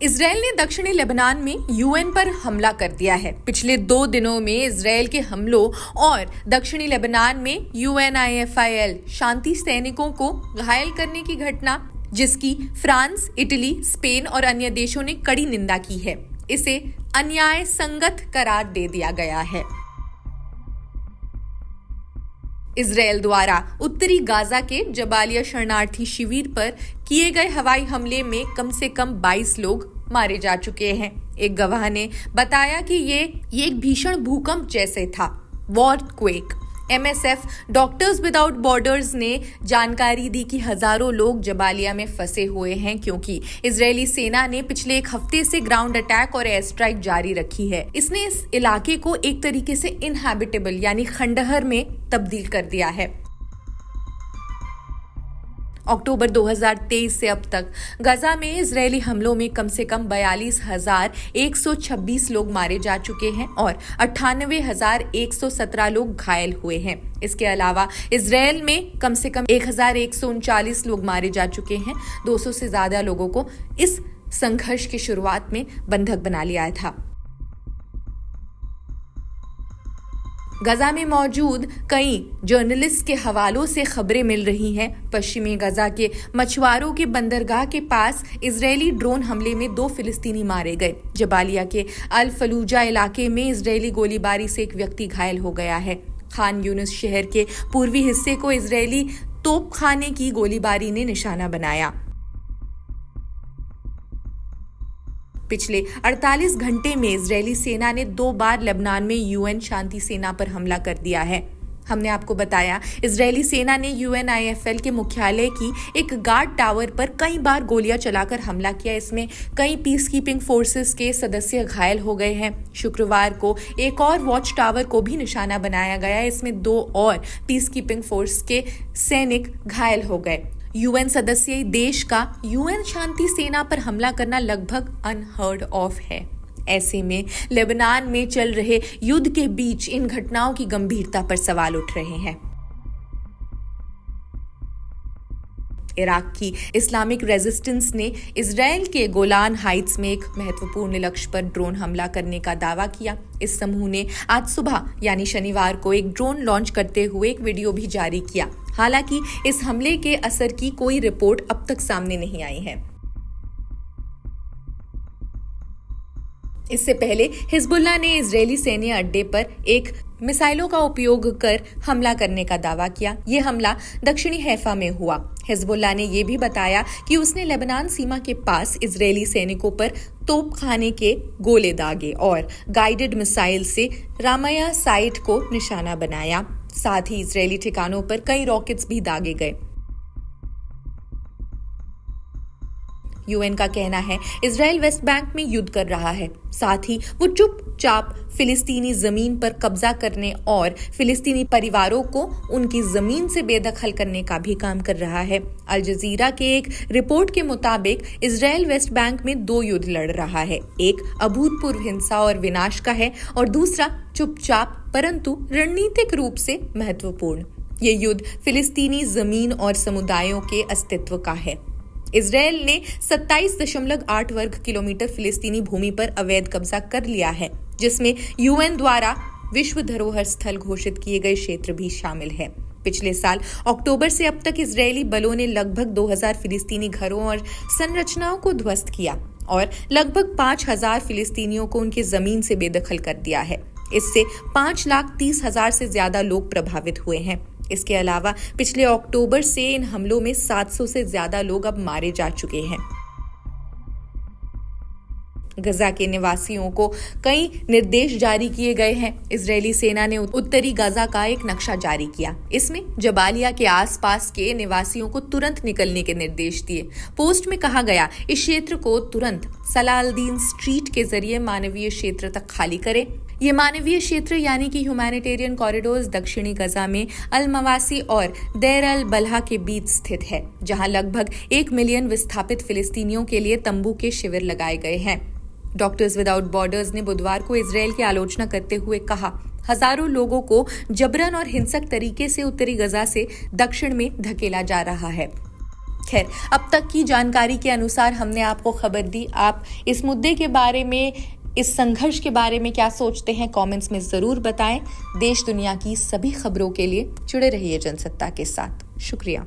Israel ने दक्षिणी Lebanon में यूएन पर हमला कर दिया है। पिछले 2 दिनों में इजरायल के हमलों और दक्षिणी लेबनान में यूएनआईएफआईएल शांति सैनिकों को घायल करने की घटना, जिसकी फ्रांस, इटली, स्पेन और अन्य देशों ने कड़ी निंदा की है, इसे अन्याय संगत करार दे दिया गया है। इजरायल द्वारा उत्तरी गाजा के जबालिया शरणार्थी शिविर पर किए गए हवाई हमले में कम से कम 22 लोग मारे जा चुके हैं। एक गवाह ने बताया कि ये एक भीषण भूकंप जैसे था, वॉरक्वेक। MSF डॉक्टर्स विदाउट बॉर्डर्स ने जानकारी दी कि हजारों लोग जबालिया में फंसे हुए हैं, क्योंकि इजरायली सेना ने पिछले 1 हफ्ते से ग्राउंड अटैक और एयर स्ट्राइक जारी रखी है। इसने इस इलाके को एक तरीके से इनहैबिटेबल यानी खंडहर में तब्दील कर दिया है। अक्टूबर 2023 से अब तक गाजा में इजरायली हमलों में कम से कम 42,126 लोग मारे जा चुके हैं और 98,117 लोग घायल हुए हैं। इसके अलावा इजरायल में कम से कम 1,139 लोग मारे जा चुके हैं। 200 से ज्यादा लोगों को इस संघर्ष की शुरुआत में बंधक बना लिया था। गाजा में मौजूद कई जर्नलिस्ट के हवालों से खबरें मिल रही हैं। पश्चिमी गाजा के मछुआरों के बंदरगाह के पास इजरायली ड्रोन हमले में 2 फिलिस्तीनी मारे गए। जबालिया के अल फलूजा इलाके में इजरायली गोलीबारी से एक व्यक्ति घायल हो गया है। खान यूनिस शहर के पूर्वी हिस्से को इजरायली तोपखाने की गोलीबारी ने निशाना बनाया। पिछले 48 घंटे में इजरायली सेना ने 2 बार लेबनान में यूएन शांति सेना पर हमला कर दिया है। हमने आपको बताया, इजरायली सेना ने यूएनआईएफएल के मुख्यालय की एक गार्ड टावर पर कई बार गोलियां चलाकर हमला किया। इसमें कई पीस कीपिंग फोर्सेस के सदस्य घायल हो गए हैं। शुक्रवार को एक और वॉच टावर को भी निशाना बनाया गया। इसमें 2 और पीस कीपिंग फोर्स के सैनिक घायल हो गए। यूएन सदस्य देश का यूएन शांति सेना पर हमला करना लगभग अनहर्ड ऑफ है। ऐसे में लेबनान में चल रहे युद्ध के बीच इन घटनाओं की गंभीरता पर सवाल उठ रहे हैं। इराक की इस्लामिक रेजिस्टेंस ने इजरायल के गोलान हाइट्स में एक महत्वपूर्ण लक्ष्य पर ड्रोन हमला करने का दावा किया। इस समूह ने आज सुबह यानी शनिवार को एक ड्रोन लॉन्च करते हुए एक वीडियो भी जारी किया। हालांकि इस हमले के असर की कोई रिपोर्ट अब तक सामने नहीं आई है। इससे पहले हिजबुल्लाह ने इजरायली सैन्य अड्डे पर एक मिसाइलों का उपयोग कर हमला करने का दावा किया। ये हमला दक्षिणी हैफा में हुआ। हिजबुल्लाह ने यह भी बताया कि उसने लेबनान सीमा के पास इजरायली सैनिकों पर तोपखाने के गोले दागे और गाइडेड मिसाइल से रामाया साइट को निशाना बनाया। साथ ही इजरायली ठिकानों पर कई रॉकेट्स भी दागे गए। यूएन का कहना है इजरायल वेस्ट बैंक में युद्ध कर रहा है, साथ ही वो चुपचाप फिलिस्तीनी जमीन पर कब्जा करने और फिलिस्तीनी परिवारों को उनकी जमीन से बेदखल करने का भी काम कर रहा है। अल जजीरा के एक रिपोर्ट के मुताबिक इजरायल वेस्ट बैंक में 2 युद्ध लड़ रहा है। एक अभूतपूर्व हिंसा और विनाश का है और दूसरा चुपचाप परंतु रणनीतिक रूप से महत्वपूर्ण। ये युद्ध फिलिस्तीनी जमीन और समुदायों के अस्तित्व का है। इजरायल ने 27.8 वर्ग किलोमीटर फिलिस्तीनी भूमि पर अवैध कब्जा कर लिया है, जिसमें यूएन द्वारा विश्व धरोहर स्थल घोषित किए गए क्षेत्र भी शामिल है। पिछले साल अक्टूबर से अब तक इजरायली बलों ने लगभग 2000 फिलिस्तीनी घरों और संरचनाओं को ध्वस्त किया और लगभग 5000 फिलिस्तीनियों को उनकी जमीन से बेदखल कर दिया है। इससे 5,30,000 से ज्यादा लोग प्रभावित हुए हैं। इसके अलावा पिछले अक्टूबर से इन हमलों में 700 से ज्यादा लोग अब मारे जा चुके हैं। गजा के निवासियों को कई निर्देश जारी किए गए हैं। इजरायली सेना ने उत्तरी गजा का एक नक्शा जारी किया। इसमें जबालिया के आसपास के निवासियों को तुरंत निकलने के निर्देश दिए। पोस्ट में कहा गया, इस क्षेत्र को तुरंत सलालदीन स्ट्रीट के जरिए मानवीय क्षेत्र तक खाली करें। ये मानवीय क्षेत्र यानी कि ह्यूमैनिटेरियन कॉरिडोर्स दक्षिणी गजा में अल मवासी और देर अल बलहा के बीच स्थित है, जहां लगभग 1 मिलियन विस्थापित फिलिस्तीनियों के लिए तंबू के शिविर लगाए गए हैं। डॉक्टर्स विदाउट बॉर्डर्स ने बुधवार को इजरायल की आलोचना करते हुए कहा, हजारों लोगों को जबरन और हिंसक तरीके से उत्तरी गजा से दक्षिण में धकेला जा रहा है। खैर, अब तक की जानकारी के अनुसार हमने आपको खबर दी। आप इस मुद्दे के बारे में, इस संघर्ष के बारे में क्या सोचते हैं, कमेंट्स में ज़रूर बताएं। देश दुनिया की सभी खबरों के लिए जुड़े रहिए जनसत्ता के साथ। शुक्रिया।